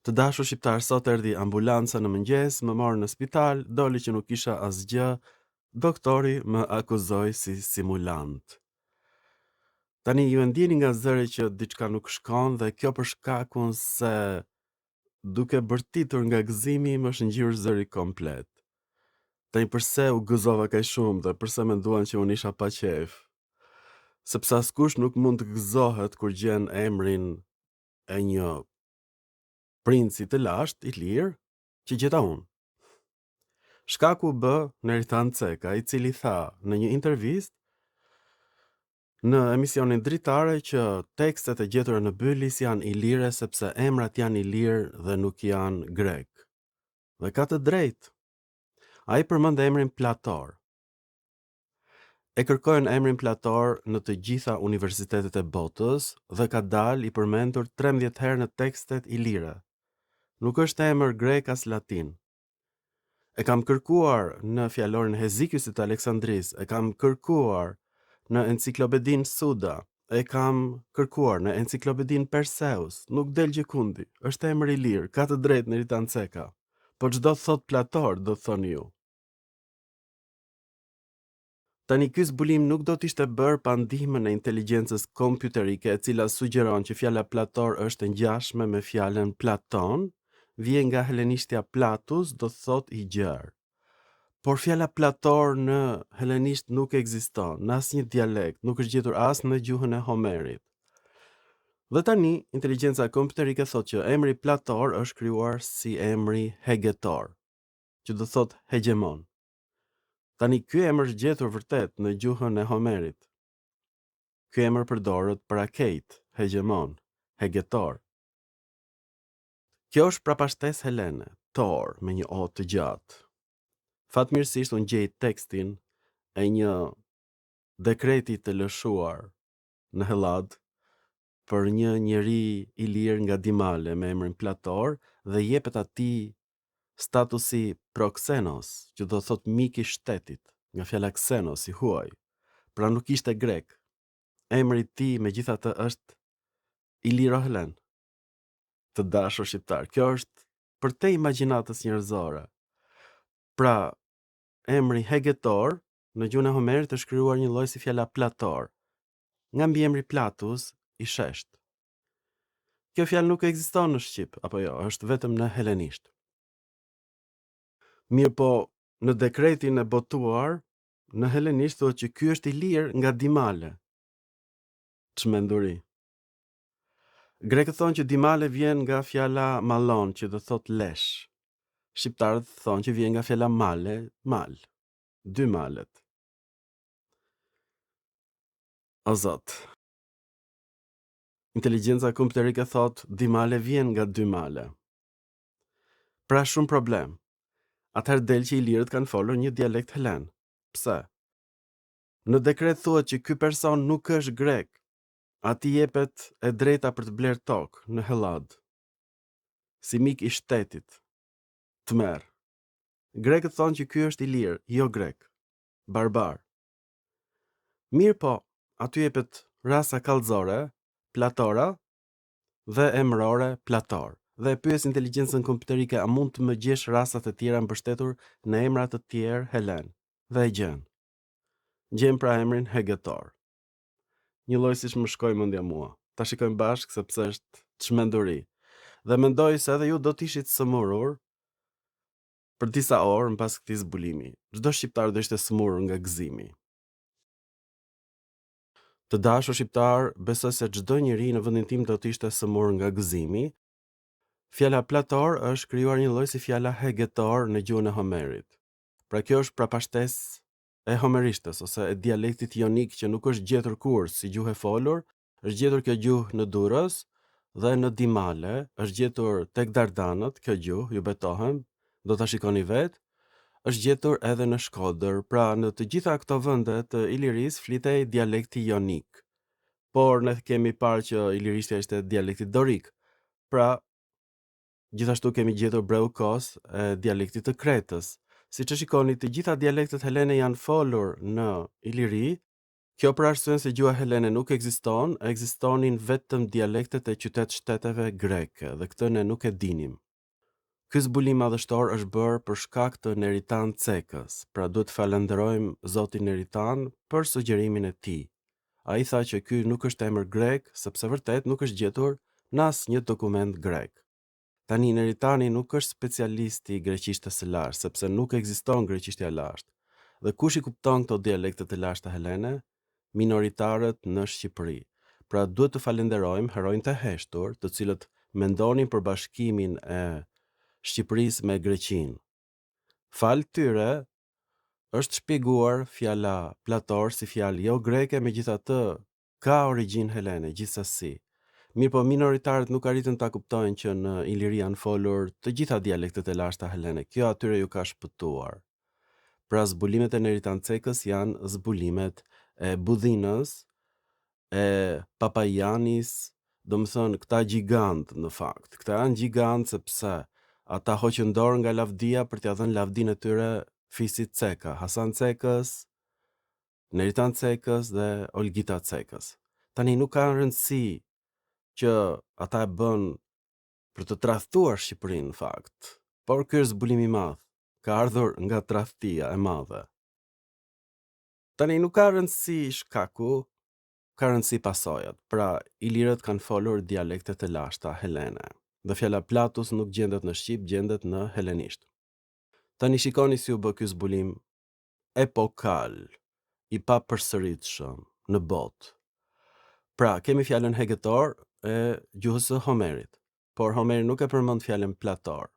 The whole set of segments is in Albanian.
Të dashur shqiptar, sot erdhi ambulanca në mëngjes, më morën në spital, doli që nuk isha asgjë, doktori më akuzoi si simulant. Tani ju e ndjeni nga zëri që diçka nuk shkon dhe kjo për shkakun se duke bërtitur nga gëzimi më është ngjyrë zëri komplet. Tani pse u gëzova kaq shumë dhe pse menduan që unë isha pa qejf? Sepse askush nuk mund të gëzohet kur gjen emrin e një princi të lashtë, i lirë, që gjeta unë. Shkaku bë Neritan Ceka, i cili tha në një intervistë në emisionin dritare që tekstet e gjetura në Bylis janë ilire sepse emrat janë ilirë dhe nuk janë grek. Dhe ka të drejtë. Ai përmend emrin Plator. E kërkojnë emrin Plator në të gjitha universitetet e botës dhe ka dalë i përmendur 13 herë në tekstet ilire. Nuk është emër grek as latin. E kam kërkuar në fjalorin Hezikiusit të Aleksandris, e kam kërkuar në enciklopedin Suda, e kam kërkuar në enciklopedin Perseus, nuk del gjikundi, është emër i lirë, ka të drejtë Neritan Ceka, po çdo thot Plator, do thoni ju. Tani ky zbulim nuk do t'ishte bërë pa ndihmën e inteligjencës kompjuterike, e cila sugjeron që fjala Plator është ngjashme me fjalën Platon, vjen nga helenishtja Platus, do thot i gjerë. Por fjala Plator në helenisht nuk ekziston, në asnjë dialekt, nuk është gjetur as në gjuhën e Homerit. Dhe tani, inteligjenca kompjuterike thot që emri Plator është krijuar si emri Hegetor, që do thot hegemon. Tani ky emër është gjetur vërtet në gjuhën e Homerit. Ky emër përdoret për akejt, hegemon, Hegetor. Kjo është prapashtesë helene, Tor me një o të gjatë. Fatmirësisht unë gjej tekstin e një dekreti të lëshuar në Hellad për një njeri i lirë nga Dimale me emrin Plator dhe jepet atij statusi proxenos, që do thot mik i shtetit, nga fjala xenos i huaj. Pra nuk ishte grek. Emri i tij megjithatë është Iliro Helen. Të dashur shqiptar, kjo është për te imagjinatës njerëzore. Pra, emri Hegetor në gjuhën e Homerit është krijuar një lloj si fjala Plator, nga mbiemri Platus i shesht. Kjo fjalë nuk ekziston në shqip, apo jo, është vetëm në helenisht. Mirë po, në dekretin e botuar, në helenisht thotë që ky është i lirë nga Dimale. Çmenduri. Grekët thonë që Dimale vjen nga fjala malon, që do thot lesh. Shqiptarët thonë që vjen nga fjala male, mal. Dy malet. O zot. Inteligjenca kompjuterike thot Dimale vjen nga dy male. Pra shumë problem. Atëherë del që ilirët kanë folur një dialekt helen. Pse? Në dekret thuhet që ky person nuk është grek. Ati jepet e drejta për të bler tokë në Hellad. Si mik i shtetit. Tmer. Grekët thonë që ky është i lirë, jo grek. Barbar. Mirë po, aty jepet rasa kallëzore, Platora, dhe emrore Plator. Dhe pyes inteligjencën kompjuterike a mund të më gjesh rasat e tjera mbështetur në emra të tjerë helen. Dhe e gjen. Gjen pra emrin Hegetor. Një lloj siç më shkoi mendja mua. Ta shikojmë bashkë sepse është çmenduri. Dhe mendoj se edhe ju do të ishit sëmurur për disa orë mbas këtij zbulimi. Çdo shqiptar do ishte sëmurur nga gëzimi. Të dashur shqiptar, besoj se çdo njeri në vendin tim do të ishte sëmurur nga gëzimi. Fjala Plator është krijuar një lloj si fjala Hegetor në gjuhën e Homerit. Pra kjo është prapashtesë e homerishtes ose e dialektit jonik që nuk është gjetur kur si gjuhë e folur, është gjetur kjo gjuhë në Durrës dhe në Dimale, është gjetur tek Dardanët, kjo gjuhë, ju betohem, do ta shikoni vetë, është gjetur edhe në Shkodër, pra në të gjitha këto vende të Ilirisë flitej dialekti jonik. Por ne kemi parë që ilirishtja ishte dialekti dorik. Pra gjithashtu kemi gjetur breukos e dialektit të Kretës. Siç e shikoni, të gjitha dialektet helene janë folur në Iliri Kjo për arsyen se gjuha helene nuk ekzistonin vetëm dialektet e qytet-shteteve greke dhe këtë ne nuk e dinim. Ky zbulim madhështor është bërë për shkak të Neritan Cekës, pra duhet falenderojmë zotin Neritan për sugjerimin e tij. Ai tha që ky nuk është emër grek, sepse vërtet nuk është gjetur në asnjë dokument grek. Tani Neritani nuk është specialisti i greqishtës së lashtë, sepse nuk ekziston greqishtja e lashtë. Dhe kush i kupton këto dialekte të lashta helene? Minoritarët në Shqipëri. Pra duhet të falenderojmë heronjtë e heshtur, të cilët mendonin për bashkimin e Shqipërisë me Greqinë. Fal tyre është shpjeguar fjala plator si fjalë jo greke, megjithatë ka origjinë helene gjithsesi. Mirë po minoritarët nuk arritën ta kuptojnë që në Iliri janë folur të gjitha dialektet e lashta helene. Kjo atyre ju ka shpëtuar. Pra zbulimet e Neritan Cekës janë zbulimet e Budhinës, e Papajanis, do më thënë këta gjigant në fakt. Këta janë gjigant sepse ata hoqën dorë nga lavdia për t'ia dhënë lavdinë e tyre fisit Ceka, Hasan Cekës, Neritan Cekës dhe Olgita Cekës. Tani nuk ka rëndësi që ata e bën për të tradhtuar Shqipërinë në fakt, por ky është zbulimi i madh, ka ardhur nga tradhtia e madhe. Tani nuk ka rëndësi shkaku, ka rëndësi pasojat. Pra, ilirët kanë folur dialektet e lashta helene. Dhe fjala Platus nuk gjendet në shqip, gjendet në helenisht. Tani shikoni si u bë ky zbulim epokal, i papërsëritshëm në botë. Pra, kemi fjalën hegetor e gjuhës së Homerit, por Homeri nuk e përmend fjalën plator.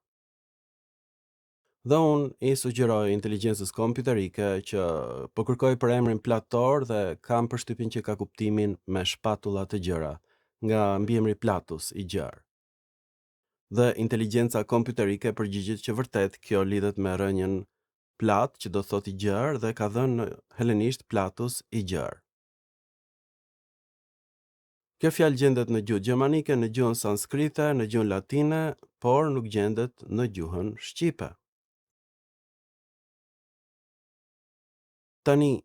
Dhe unë i sugjeroj inteligjencës kompjuterike që po kërkoj për emrin plator dhe kam përshtypjen që ka kuptimin me shpatulla të gjëra, nga mbiemri Platus i gjerë. Dhe inteligjenca kompjuterike përgjigjet që vërtet kjo lidhet me rënjën plat, që do thot i gjerë, dhe ka dhënë në helenisht Platus i gjerë. Kjo fjalë gjendet në gjuhën gjermanike, në gjuhën sanskrite, në gjuhën latine, por nuk gjendet në gjuhën shqipe. Tani,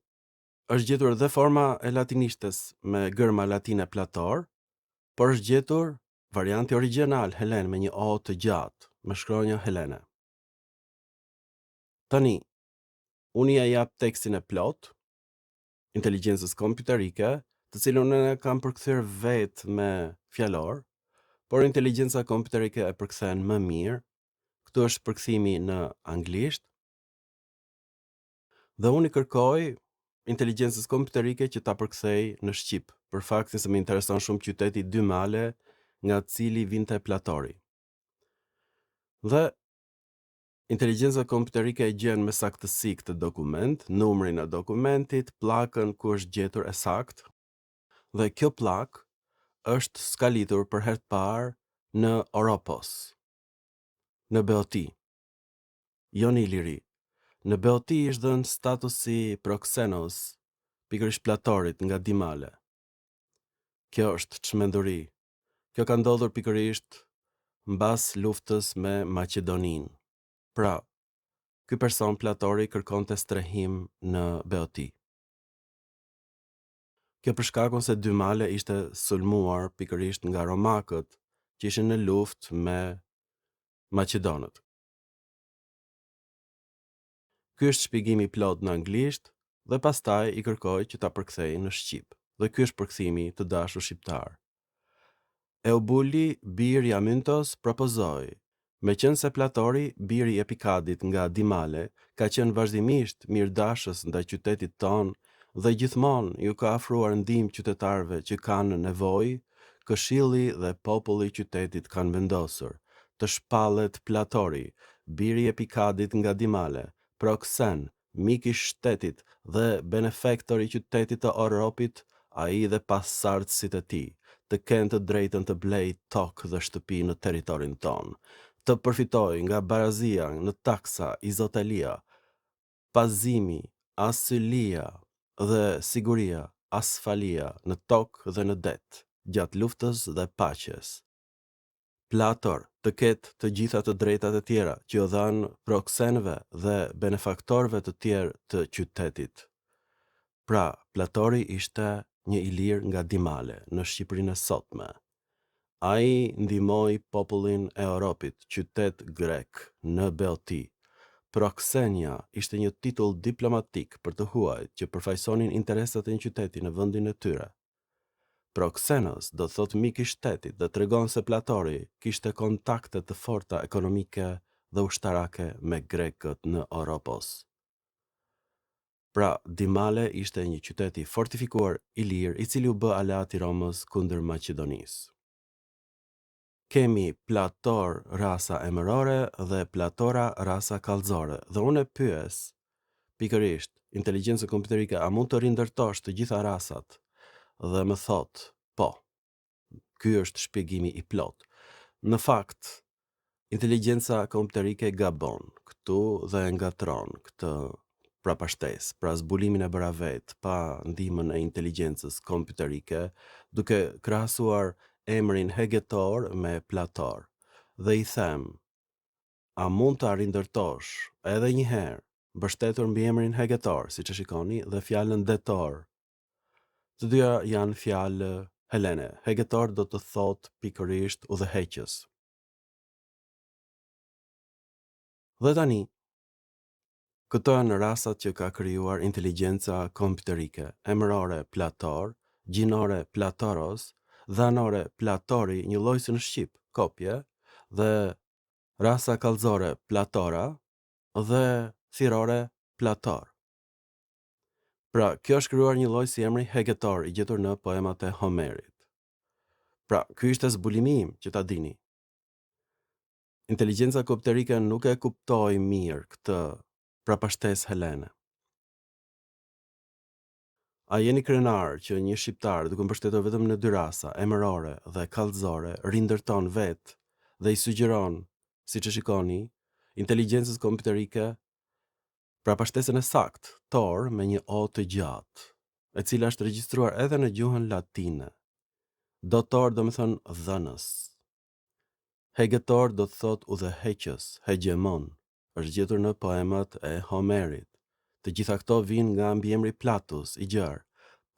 është gjetur dhe forma e latinishtes me gërma latine plator, por është gjetur varianti origjinal helen me një o të gjatë, me shkronja helene. Tani, unë ja jap tekstin e plot, inteligjencës kompjuterike, të cilën unë e kam përkthyer vetë me fjalor, por inteligjenca kompjuterike e përkthen më mirë. Këtu është përkthimi në anglisht. Dhe unë i kërkoj inteligjencës kompjuterike që ta përkthej në shqip, për faktin se më intereson shumë qyteti Dymale, nga cili vinte Platori. Dhe inteligjenca kompjuterike e gjen me saktësi këtë dokument, numrin e dokumentit, pllakën ku është gjetur e saktë. Dhe kjo pllak është skalitur për herë të parë në Oropos, në Beoti, jo në Iliri. Në Beoti është dhënë statusi proxenos, pikërisht Platorit nga Dimale. Kjo është çmenduri. Kjo ka ndodhur pikërisht mbas luftës me Maqedoninë. Pra, ky person Platori kërkonte strehim në Beoti. Kjo për shkakun se Dymale ishte sulmuar pikërisht nga romakët që ishin në luftë me Maqedonët. Ky është shpjegimi plot në anglisht dhe pastaj i kërkoj që ta përkthej në shqip. Dhe ky është përkthimi të dashur shqiptar. Eubuli biri i Amyntos propozoi, meqense Platori, biri i Epikadit nga Dimale, ka qenë vazhdimisht mirëdashës ndaj qytetit ton dhe gjithmonë ju ka afruar ndihmë qytetarëve që kanë nevojë, këshilli dhe populli i qytetit kanë vendosur të shpallet Platori, biri i Epikadit nga Dimale, Proxen, mik i shtetit dhe benefektor i qytetit të Oropit, ai dhe pasardhësit e tij, të kenë të drejtën të blej tokë dhe shtëpi në territorin ton, të përfitoj nga barazia në taksa, izotelia, pazimi, asylia dhe siguria, asfalia në tokë dhe në det, gjatë luftës dhe paqes. Plator të ketë të gjitha të drejtat e tjera që u dhanë proksenëve dhe benefaktorëve të tjerë të qytetit. Pra, Platori ishte një ilir nga Dimale në Shqipërinë e sotme. Ai ndihmoi popullin e Europit, qytet grek, në Beoti. Proxenia ishte një titull diplomatik për të huajt që përfaqësonin interesat e një qyteti në vendin e tyre. Proxenos do të thotë mik i shtetit dhe tregon se Platori kishte kontakte të forta ekonomike dhe ushtarake me grekët në Oropos. Pra, Dimale ishte një qytet i fortifikuar ilir i cili u bë aleat i Romës kundër Maqedonisë. Kemi Plator rasa emërore dhe Platora rasa kallëzore dhe unë e pyes pikërisht inteligjencën kompjuterike a mund të rindërtosh të gjitha rasat dhe më thot po. Ky është shpjegimi i plot. Në fakt, inteligjenca kompjuterike gabon këtu dhe ngatron këtë prapashtesë, pra zbulimin e bëra vet pa ndihmën e inteligjencës kompjuterike, duke krahasuar emrin Hegetor me Plator. Dhe i them, a mund të rindërtosh edhe një herë mbështetur mbi emrin Hegetor, siç e shikoni, dhe fjalën detor. Të dyja janë fjalë helene. Hegetor do të thotë pikërisht udhëheqës. Dhe tani, këto janë rasat që ka krijuar inteligjenca kompjuterike, emërore Plator, gjinore Platoros, dhanore Platori, një lloj si në shqip, kopje, dhe rasa kallëzore Platora dhe thirrore Plator. Pra, kjo është krijuar një lloj si emri Hegetor i gjetur në poemat e Homerit. Pra, ky ishte zbulimi im, që ta dini. Inteligjenca kompjuterike nuk e kuptoi mirë këtë prapashtesë helene. A jeni krenar që një shqiptar duke mbështetur vetëm në dy rasa, emërore dhe kallëzore, rindërton vetë dhe i sugjeron, siç e shikoni, inteligjencës kompjuterike prapashtesën e saktë, tor me një o të gjatë, e cila është regjistruar edhe në gjuhën latine. Dotor do të thonë dhënës. Hegetor do të thot udhëheqës, hegemon, është gjetur në poemat e Homerit. Të gjitha këto vijnë nga mbiemri Platus, i gjerë,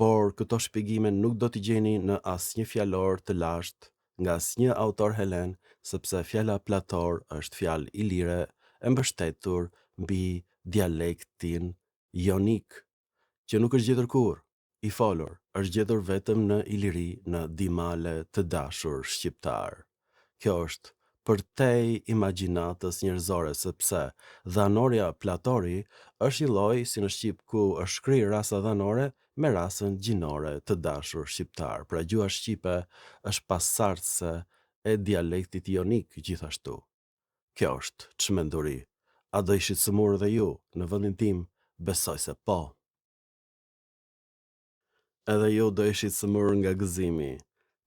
por këto shpjegime nuk do t'i gjeni në asnjë fjalor të lashtë nga asnjë autor helen, sepse fjala Plator është fjalë ilire e mbështetur mbi dialektin jonik, që nuk është gjetur kurrë, i folur, është gjetur vetëm në Iliri, në Dimale të dashur shqiptar. Kjo është përtej imagjinatës njerëzore, sepse dhanoria Platori është një lloj si në shqip ku është shkrirë rasa dhanore me rasën gjinore të dashur shqiptar. Pra gjuha shqipe është pasardhëse e dialektit jonik gjithashtu. Kjo është çmenduri. A do ishit sëmurë dhe ju? Në vendin tim, besoj se po. Edhe ju do ishit sëmurë nga gëzimi.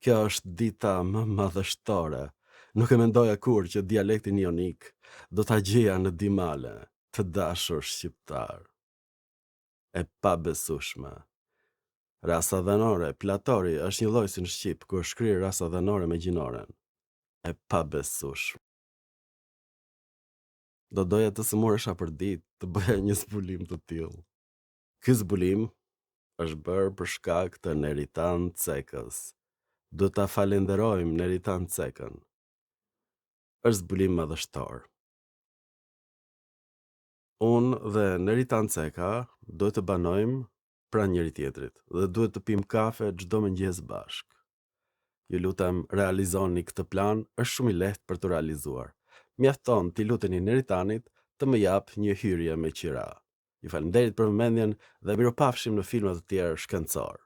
Kjo është dita më madhështore. Nuk e mendoja kur që dialektin jonik do ta gjeja në Dimale, të dashur shqiptar. E pabesueshme. Rasa dhanore, Platori është një lloj si në shqip ku është shkrirë rasa dhanore me gjinoren. E pabesueshme. Do doja të sëmuresha për ditë të bëja një zbulim të tillë. Ky zbulim është bërë për shkak të Neritan Cekës. Do ta falenderojmë Neritan Cekën. Është zbulim madhështor. Unë dhe Neritan Ceka duhet të banojmë pranë njëri tjetrit dhe duhet të pim kafe çdo mëngjes bashk. Ju lutem realizoni këtë plan, është shumë i lehtë për të realizuar. Mjafton t'i luteni Neritanit të më jap një hyrje me qira. Ju falenderit për vëmendjen dhe mirupafshim në filma të tjerë shkencor.